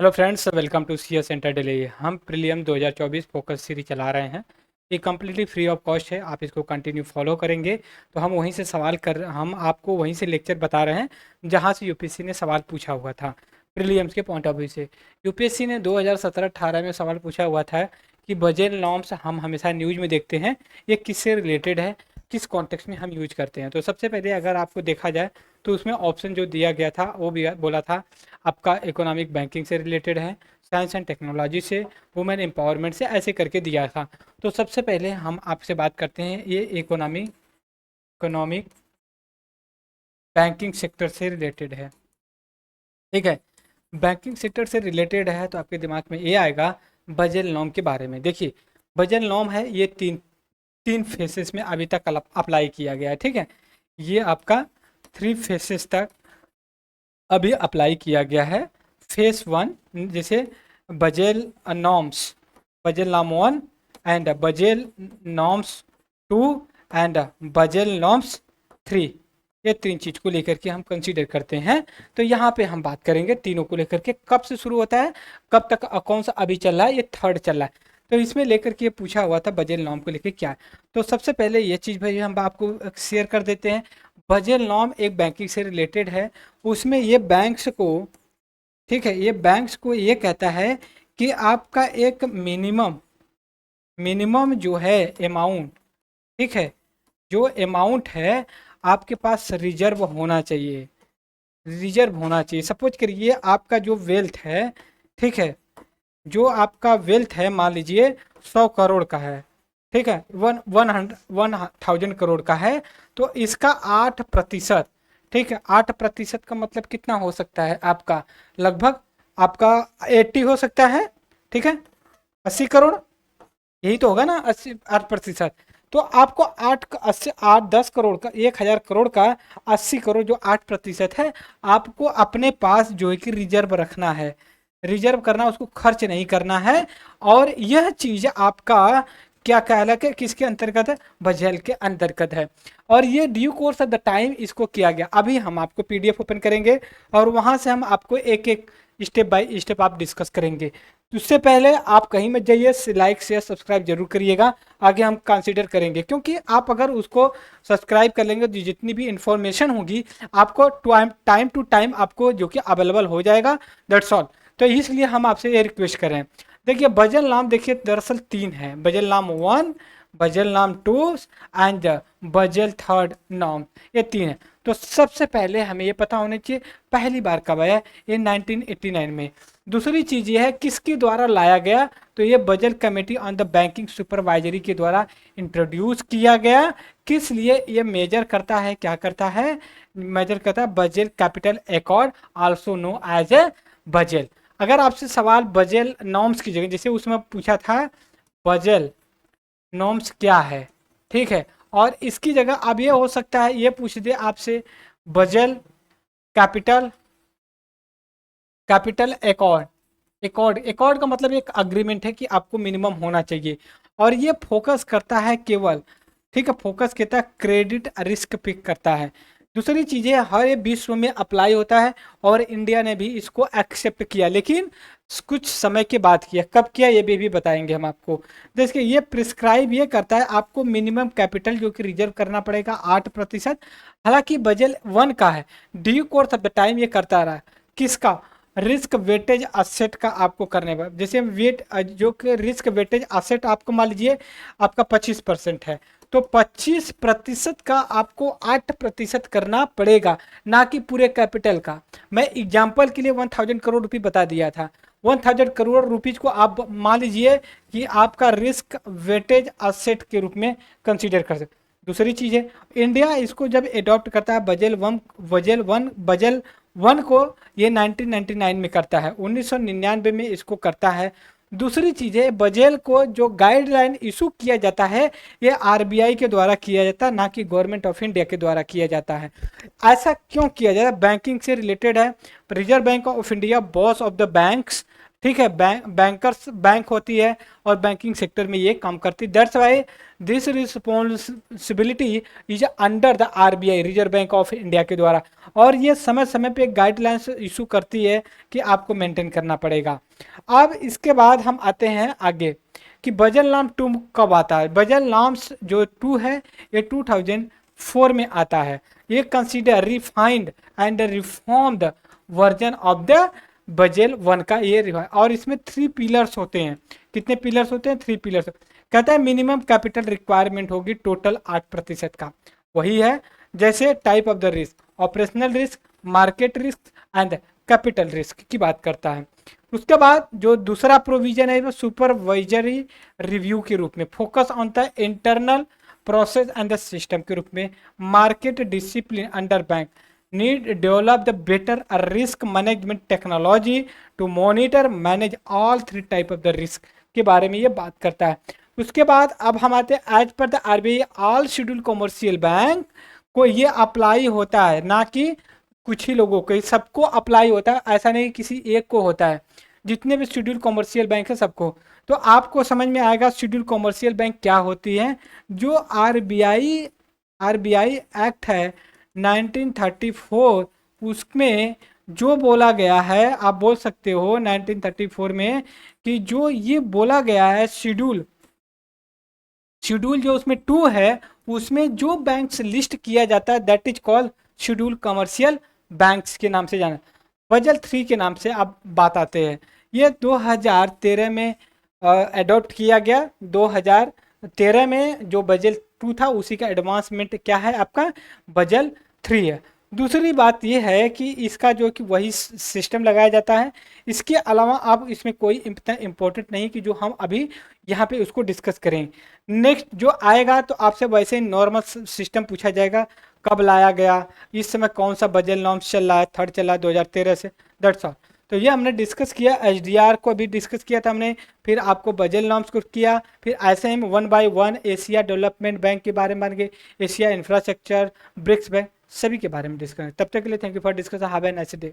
Hello friends, welcome to C S centre daily. हम prelims 2024 focus series चला रहे हैं। ये कम्प्लीटली फ्री ऑफ कॉस्ट है। आप इसको कंटिन्यू फॉलो करेंगे तो हम आपको वहीं से लेक्चर बता रहे हैं जहां से यूपीएससी ने सवाल पूछा हुआ था। प्रीलियम्स के पॉइंट ऑफ व्यू से यूपीएससी ने 2017-18 में सवाल पूछा हुआ था कि बजट नॉर्म्स हम हमेशा न्यूज़ में देखते हैं, ये किससे रिलेटेड है, किस कॉन्टेक्स्ट में हम यूज करते हैं। तो सबसे पहले अगर आपको देखा जाए तो उसमें ऑप्शन जो दिया गया था वो भी बोला था आपका इकोनॉमिक बैंकिंग से रिलेटेड है, साइंस एंड टेक्नोलॉजी से, वुमेन एम्पावरमेंट से, ऐसे करके दिया था। तो सबसे पहले हम आपसे बात करते हैं, ये इकोनॉमिक बैंकिंग सेक्टर से रिलेटेड है। ठीक है, बैंकिंग सेक्टर से रिलेटेड है तो आपके दिमाग में ये आएगा बजट नॉर्म के बारे में। देखिए, बजट नॉर्म है, ये तीन तीन फेसेस में अभी तक अप्लाई किया गया है। ठीक है, ये आपका 3 फेसेस तक अभी अप्लाई किया गया है। फेस 1 जैसे Basel norms, Basel norm 1 and Basel norms 2 and Basel norms 3, ये तीन चीज़ को लेकर के हम कंसीडर करते हैं। तो यहाँ पे हम बात करेंगे तीनों को लेकर के, कब से शुरू होता है, कब तक, कौन सा अभी चल रहा है, ये थर्ड चल रहा है। तो इसमें लेकर के पूछा हुआ था बजेल नॉर्म को लेकर क्या है। तो सबसे पहले ये चीज़ भाई हम आपको शेयर कर देते हैं। बजेल नॉर्म एक बैंकिंग से रिलेटेड है। उसमें ये बैंक्स को, ठीक है, ये बैंक्स को ये कहता है कि आपका एक मिनिमम मिनिमम जो है अमाउंट, ठीक है, जो अमाउंट है आपके पास रिजर्व होना चाहिए, रिजर्व होना चाहिए। सपोज करिए आपका जो वेल्थ है, ठीक है, जो आपका वेल्थ है मान लीजिए 100 करोड़ का है, ठीक है, 1000 करोड़ का है। तो इसका 8%, ठीक है, 8% का मतलब कितना हो सकता है आपका, लगभग आपका 80 हो सकता है। ठीक है, 80 करोड़, यही तो होगा ना, 8%। तो आपको 10 करोड़ का, 1000 करोड़ का 80 करोड़ जो 8% है, आपको अपने पास जो है कि रिजर्व रखना है, रिजर्व करना, उसको खर्च नहीं करना है। और यह चीज आपका क्या कहला के किसके अंतर्गत है, बजल के अंतर्गत है। और ये due course of the time इसको किया गया। अभी हम आपको पीडीएफ ओपन करेंगे और वहां से हम आपको एक एक स्टेप बाय स्टेप आप डिस्कस करेंगे। उससे पहले आप कहीं मत जाइए, लाइक शेयर सब्सक्राइब जरूर करिएगा, आगे हम कंसीडर करेंगे। क्योंकि आप अगर उसको सब्सक्राइब कर लेंगे तो जितनी भी इंफॉर्मेशन होगी आपको टाइम टू टाइम आपको जो कि अवेलेबल हो जाएगा, दैट्स ऑल। तो इसलिए हम आपसे ये रिक्वेस्ट करें। देखिए बजल नाम, देखिए दरअसल 3 है, बजल नाम 1, बजल नाम 2 एंड बजल थर्ड नाम, ये 3 है। तो सबसे पहले हमें ये पता होना चाहिए पहली बार कब आया, ये 1989 में। दूसरी चीज़ ये है किसके द्वारा लाया गया, तो ये budget committee on the banking supervisory के द्वारा इंट्रोड्यूस किया गया। किस लिए ये मेजर करता है, क्या करता है, मेजर करता है budget capital accord, also know as a budget. अगर आपसे सवाल बजल नॉर्म्स की जगह, जैसे उसमें पूछा था बजल नॉर्म्स क्या है, ठीक है, और इसकी जगह अब ये हो सकता है ये पूछ दे आपसे बजल कैपिटल, कैपिटल अकॉर्ड। अकॉर्ड का मतलब एक अग्रीमेंट है कि आपको मिनिमम होना चाहिए। और ये फोकस करता है केवल, ठीक है, फोकस करता है क्रेडिट रिस्क पिक करता है। दूसरी चीज़ें हर एक विश्व में अप्लाई होता है और इंडिया ने भी इसको एक्सेप्ट किया, लेकिन कुछ समय के बाद किया। कब किया ये भी बताएंगे हम आपको। देखिए ये प्रिस्क्राइब ये करता है आपको मिनिमम कैपिटल जो कि रिजर्व करना पड़ेगा 8%। हालांकि बजट 1 का है, due course of the time ये करता रहा, किसका, रिस्क वेटेज असेट का आपको करने पर। जैसे वेट जो कि रिस्क वेटेज असेट आपको मान लीजिए आपका 25% है, तो 25% का आपको 8% करना पड़ेगा, ना कि पूरे कैपिटल का। मैं एग्जाम्पल के लिए 1000 करोड़ रुपये बता दिया था। 1000 करोड़ रुपीज को आप मान लीजिए कि आपका रिस्क वेटेज असेट के रूप में कंसीडर कर सकते। दूसरी चीज़ है इंडिया इसको जब एडॉप्ट करता है बजल वन को, ये 1999 में करता है, 1999 में इसको करता है। दूसरी चीज़ है बजल को जो गाइडलाइन इशू किया जाता है ये आरबीआई के द्वारा किया जाता है, ना कि गवर्नमेंट ऑफ इंडिया के द्वारा किया जाता है। ऐसा क्यों किया जाता है, बैंकिंग से रिलेटेड है। Reserve bank of India boss of the banks ठीक है, बैंकर्स बैंक होती है और बैंकिंग सेक्टर में ये काम करती है। That's why this responsibility is under the RBI, reserve bank of India के द्वारा, और ये समय समय पे गाइडलाइंस इशू करती है कि आपको मेंटेन करना पड़ेगा। अब इसके बाद हम आते हैं आगे कि बजट नॉर्म 2 कब आता है। बजट नॉर्म्स जो 2 है ये 2004 में आता है। ये consider refined and reformed version of the Basel 1 का ये रिवाइज, और इसमें 3 पिलर्स होते हैं। कितने पिलर्स होते हैं? 3 पिलर्स। कहता है मिनिमम कैपिटल रिक्वायरमेंट होगी टोटल 8% का, वही है जैसे type of the risk, operational risk, market risk and capital risk की बात करता है। उसके बाद जो दूसरा प्रोविजन है वो सुपरवाइजरी रिव्यू के रूप में, focus on the internal process and the system के रूप में, market discipline under bank, need develop the better risk management technology to monitor manage all 3 type of the risk के बारे में ये बात करता है। उसके बाद अब हम आते हैं as per the RBI all scheduled commercial bank को ये अप्लाई होता है, ना कि कुछ ही लोगों को, सबको अप्लाई होता है, ऐसा नहीं किसी एक को होता है, जितने भी शेड्यूल कमर्शियल बैंक है सबको। तो आपको समझ में आएगा शेड्यूल कमर्शियल बैंक क्या होती है। जो आरबीआई एक्ट है 1934 उसमें जो बोला गया है, आप बोल सकते हो 1934 में कि जो ये बोला गया है शेड्यूल जो उसमें 2 है उसमें जो बैंक्स लिस्ट किया जाता है that is called schedule commercial banks के नाम से जाना। बजल 3 के नाम से अब बात आते हैं। ये 2013 में एडॉप्ट किया गया। 2013 में जो बजल 2 था उसी का एडवांसमेंट क्या है आपका बजल 3 है। दूसरी बात यह है कि इसका जो कि वही सिस्टम लगाया जाता है। इसके अलावा अब इसमें कोई इतना इम्पोर्टेंट नहीं कि जो हम अभी यहाँ पे उसको डिस्कस करें। नेक्स्ट जो आएगा तो आपसे वैसे ही नॉर्मल सिस्टम पूछा जाएगा, कब लाया गया, इस समय कौन सा बजट नॉर्म्स चल रहा है, 3rd चला है 2013 से, दैट्स ऑल। तो ये हमने डिस्कस किया, एचडीआर को भी डिस्कस किया था हमने, फिर आपको बजट नॉर्म्स को किया, फिर ऐसे हम 1 by 1 एशिया डेवलपमेंट बैंक के बारे में बन गए, एशिया इंफ्रास्ट्रक्चर, ब्रिक्स बैंक, सभी के बारे में डिस्कस। तब तक के लिए thank you for discuss. Have a nice day.